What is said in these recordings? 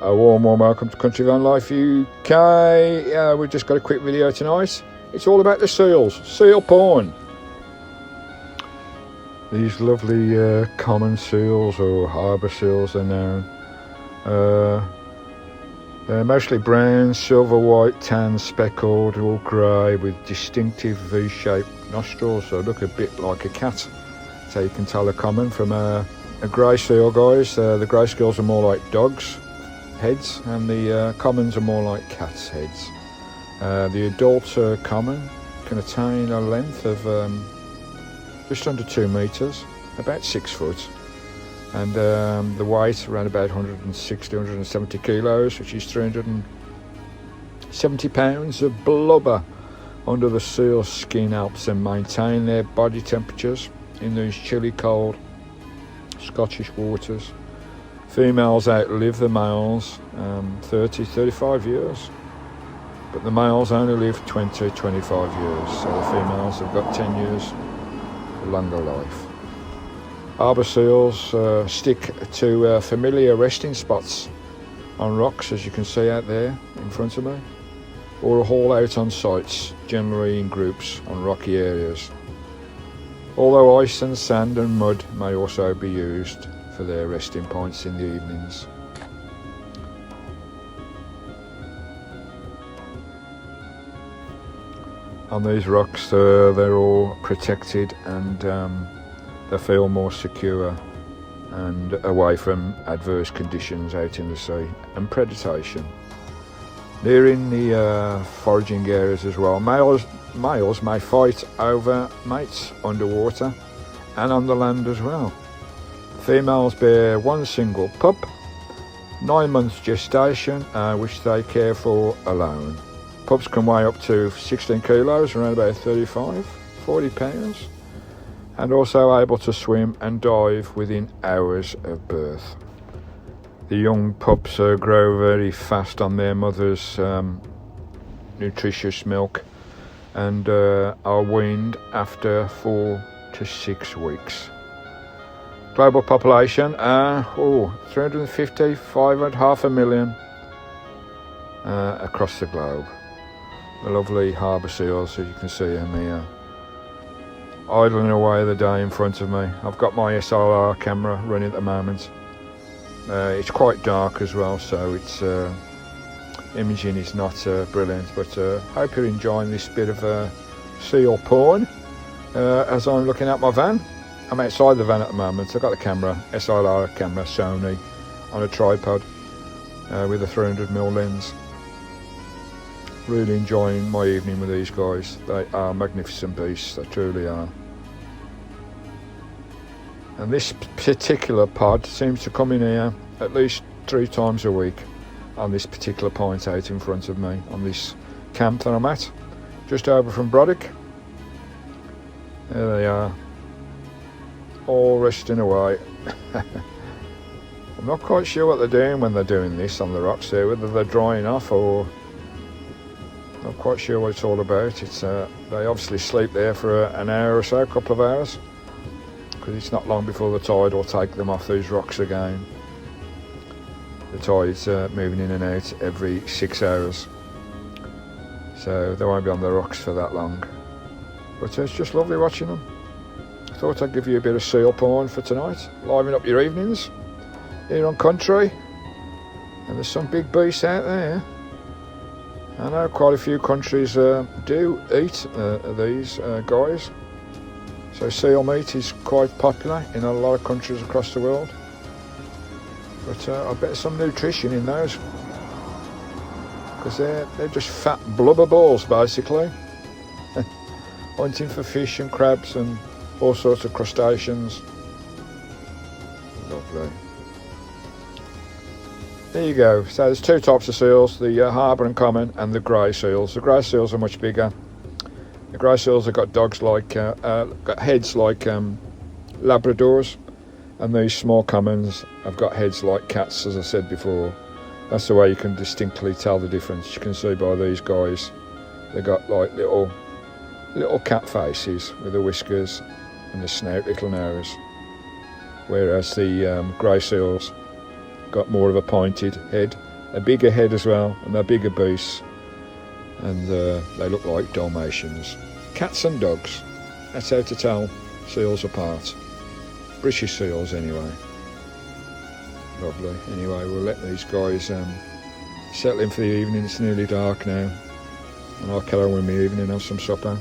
A warm welcome to Country Vanlifeuk UK. We've just got a quick video tonight. It's all about the seals, seal porn. These lovely common seals, or harbour seals they're known. They're mostly brown, silver, white, tan, speckled, all grey with distinctive V-shaped nostrils. So look a bit like a cat. So you can tell a common from a grey seal, guys. The grey seals are more like dogs' heads, and the commons are more like cats' heads. The adults are common, can attain a length of just under 2 metres, about 6 foot, and the weight around about 160, 170 kilos, which is 370 pounds of blubber under the seal's skin. Helps them maintain their body temperatures in these chilly cold Scottish waters. Females outlive the males 30-35 years, but the males only live 20-25 years, so the females have got 10 years longer life. Harbour seals stick to familiar resting spots on rocks, as you can see out there in front of me, or haul out on sites, generally in groups on rocky areas, although ice and sand and mud may also be used for their resting points in the evenings. On these rocks they're all protected, and they feel more secure and away from adverse conditions out in the sea and predation. They're in the foraging areas as well. Males may fight over mates underwater and on the land as well. Females bear one single pup, 9 months gestation, which they care for alone. Pups can weigh up to 16 kilos, around about 35-40 pounds, and also able to swim and dive within hours of birth. The young pups grow very fast on their mother's nutritious milk, and are weaned after 4 to 6 weeks. Global population, 350, 500,000 across the globe. The lovely harbour seals, as you can see them here, idling away the day in front of me. I've got my SLR camera running at the moment. It's quite dark as well, so it's imaging is not brilliant, but hope you're enjoying this bit of seal porn as I'm looking at my van. I'm outside the van at the moment. I've got the camera, SLR camera, Sony, on a tripod with a 300mm lens. Really enjoying my evening with these guys. They are magnificent beasts, they truly are. And this particular pod seems to come in here at least 3 times a week on this particular point out in front of me, on this camp that I'm at, just over from Brodick. There they are, all resting away. I'm not quite sure what they're doing when they're doing this on the rocks there, whether they're drying off or not quite sure what it's all about. It's they obviously sleep there for an hour or so, a couple of hours, because it's not long before the tide will take them off these rocks again. The tide's moving in and out every 6 hours, so they won't be on the rocks for that long. But it's just lovely watching them. I thought I'd give you a bit of seal porn for tonight, liven up your evenings here on country. And there's some big beasts out there. I know quite a few countries do eat these guys, so seal meat is quite popular in a lot of countries across the world. But I bet some nutrition in those, because they're just fat blubber balls basically, hunting for fish and crabs and all sorts of crustaceans. Lovely. There you go. So there's 2 types of seals, the harbour and common, and the grey seals. The grey seals are much bigger. The grey seals have got dogs like, got heads like Labradors, and these small commons have got heads like cats, as I said before. That's the way you can distinctly tell the difference. You can see by these guys, they've got like little cat faces with the whiskers and the snout, little nose, whereas the grey seals got more of a pointed head a bigger head as well, and they're bigger beasts, and they look like Dalmatians. Cats and dogs, that's how to tell seals apart. British seals anyway. Lovely. Anyway, we'll let these guys settle in for the evening. It's nearly dark now, and I'll carry on with my evening and have some supper.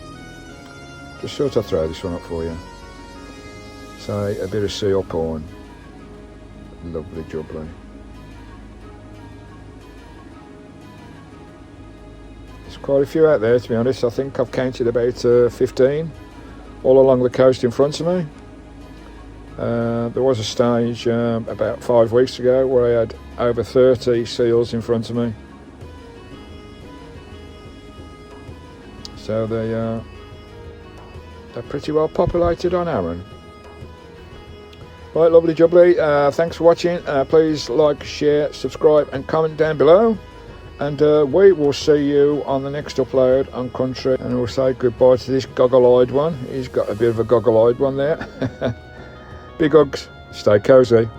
Just thought I'd throw this one up for you. So, a bit of seal porn. Lovely jubbly. There's quite a few out there, to be honest. I think I've counted about 15 all along the coast in front of me. There was a stage about 5 weeks ago where I had over 30 seals in front of me. So they're pretty well populated on Arran. Right, lovely jubbly. Thanks for watching. Please like, share, subscribe and comment down below. And we will see you on the next upload on country. And we'll say goodbye to this goggle-eyed one. He's got a bit of a goggle-eyed one there. Big hugs. Stay cozy.